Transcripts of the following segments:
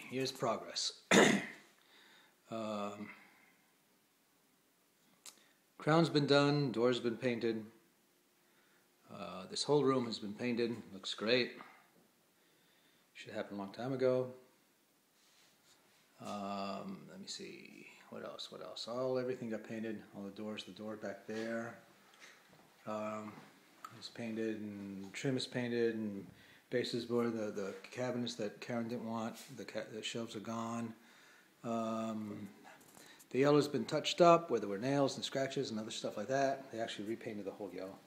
here's progress. Crown's been done, doors been painted. This whole room has been painted. Looks great. Should happen a long time ago. Let me see. What else? What else? Everything got painted. All the doors. The door back there is painted, and trim is painted, and bases board. The cabinets that Karen didn't want. The shelves are gone. The yellow's been touched up where there were nails and scratches and other stuff like that. They actually repainted the whole yellow.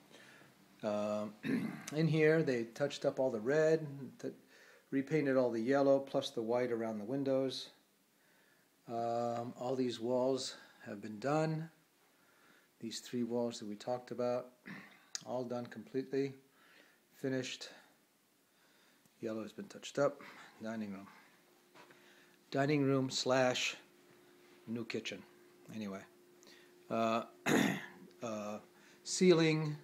In here, they touched up all the red, repainted all the yellow, plus the white around the windows. All these walls have been done. These 3 walls that we talked about, all done completely, finished. Yellow has been touched up. Dining room. Dining room / new kitchen. Anyway. Ceiling,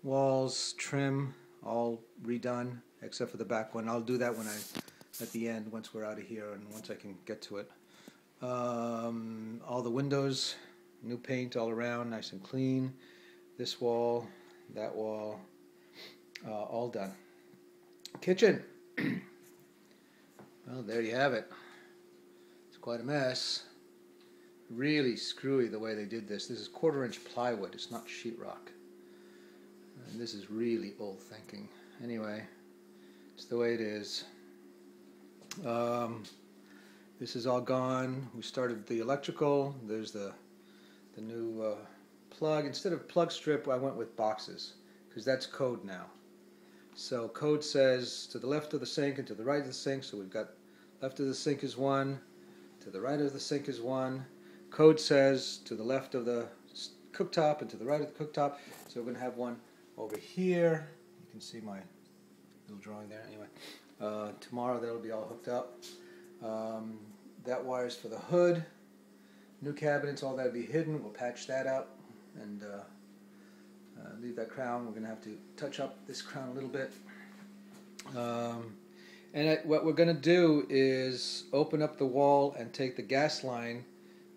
walls, trim, all redone except for the back one. I'll do that at the end once we're out of here and once I can get to it. All the windows, new paint all around, nice and clean. This wall, that wall, all done. Kitchen. Well, there you have it. It's quite a mess. Really screwy the way they did this. This is 1/4-inch plywood. It's not sheetrock. And this is really old thinking. Anyway, it's the way it is. This is all gone. We started the electrical. There's the new plug. Instead of plug strip, I went with boxes because that's code now. So code says to the left of the sink and to the right of the sink. So we've got left of the sink is 1, to the right of the sink is 1. Code says to the left of the cooktop and to the right of the cooktop. So we're going to have one over here. You can see my little drawing there. Anyway, tomorrow that'll be all hooked up. That wire's for the hood. New cabinets, all that'll be hidden. We'll patch that up and leave that crown. We're going to have to touch up this crown a little bit. What we're going to do is open up the wall and take the gas line.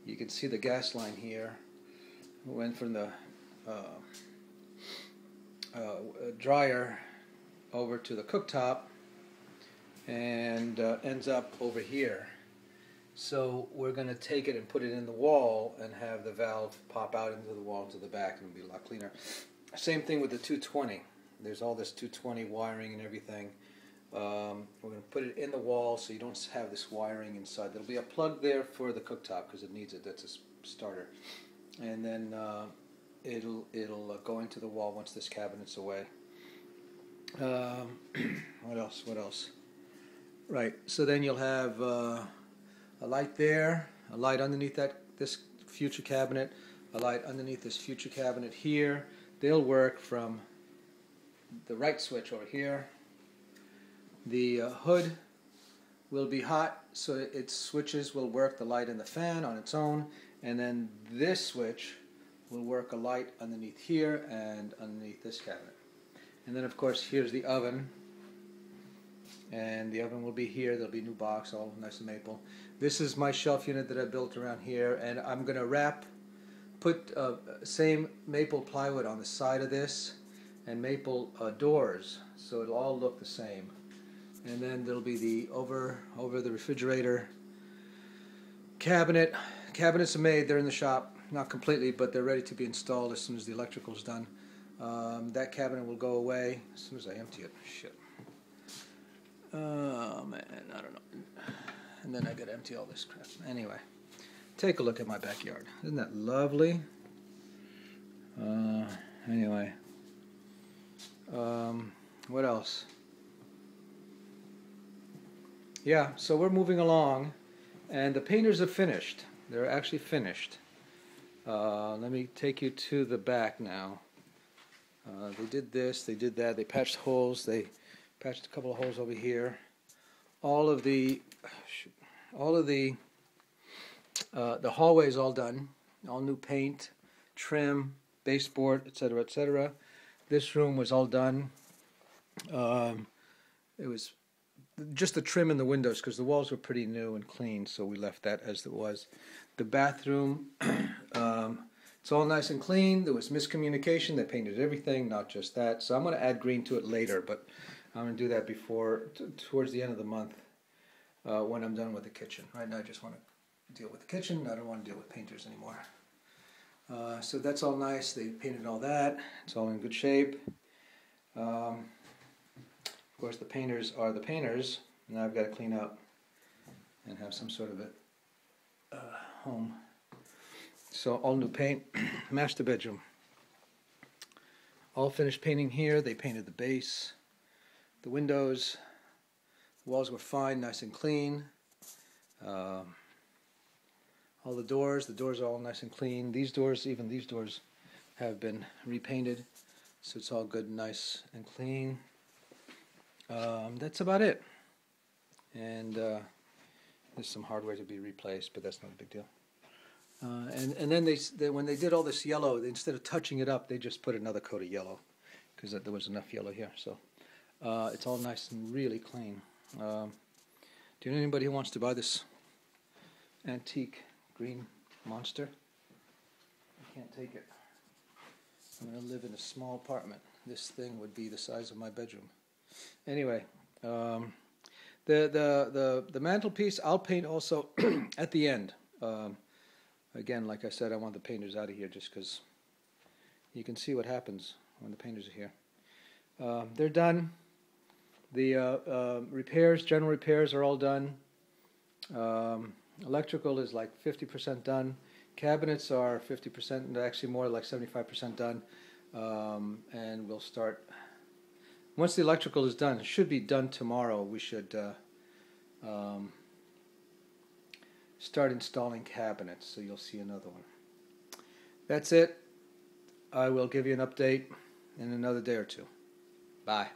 You can see the gas line here. We went from the dryer over to the cooktop and ends up over here. So we're going to take it and put it in the wall and have the valve pop out into the wall to the back, and it'll be a lot cleaner. Same thing with the 220. There's all this 220 wiring and everything. We're going to put it in the wall so you don't have this wiring inside. There'll be a plug there for the cooktop because it needs it. That's a starter. And then it'll go into the wall once this cabinet's away. What else? What else? Right. So then you'll have a light there, a light underneath this future cabinet, a light underneath this future cabinet here. They'll work from the right switch over here. The hood will be hot, so its switches will work the light and the fan on its own, and then this switch will work a light underneath here and underneath this cabinet. And then of course here's the oven, and the oven will be here. There'll be a new box, all nice and maple. This is my shelf unit that I built around here, and I'm going to put same maple plywood on the side of this and maple doors, so it'll all look the same. And then there'll be the over the refrigerator cabinet. Cabinets are made, they're in the shop, not completely, but they're ready to be installed as soon as the electrical's done. That cabinet will go away as soon as I empty it. Shit. Oh man, I don't know. And then I gotta empty all this crap. Anyway, take a look at my backyard. Isn't that lovely? Anyway. What else? Yeah, so we're moving along, and the painters are finished. They're actually finished. Let me take you to the back now. They did this, they did that, they patched holes, they patched a couple of holes over here. All of the hallway is all done, all new paint, trim, baseboard, etc., etc. This room was all done. It was just the trim in the windows because the walls were pretty new and clean, so we left that as it was. The bathroom, it's all nice and clean. There was miscommunication. They painted everything, not just that. So I'm going to add green to it later, but I'm going to do that towards the end of the month when I'm done with the kitchen. Right now I just want to deal with the kitchen. I don't want to deal with painters anymore. So that's all nice. They painted all that. It's all in good shape. Of course, the painters are the painters. Now I've got to clean up and have some sort of a home. So all new paint. Master bedroom. All finished painting here. They painted the base, the windows. The walls were fine, nice and clean. All the doors are all nice and clean. These doors, even these doors, have been repainted, so it's all good, nice and clean. That's about it. And there's some hardware to be replaced, but that's not a big deal. And then when they did all this yellow, instead of touching it up, they just put another coat of yellow because there was enough yellow here. So it's all nice and really clean. Do you know anybody who wants to buy this antique green monster? I can't take it. I'm going to live in a small apartment. This thing would be the size of my bedroom. Anyway, the mantelpiece I'll paint also at the end. Again, like I said, I want the painters out of here just because you can see what happens when the painters are here. They're done. The general repairs are all done. Electrical is like 50% done. Cabinets are 50%, actually more like 75% done. And we'll start, once the electrical is done, it should be done tomorrow, we should start installing cabinets, so you'll see another one. That's it. I will give you an update in another day or two. Bye.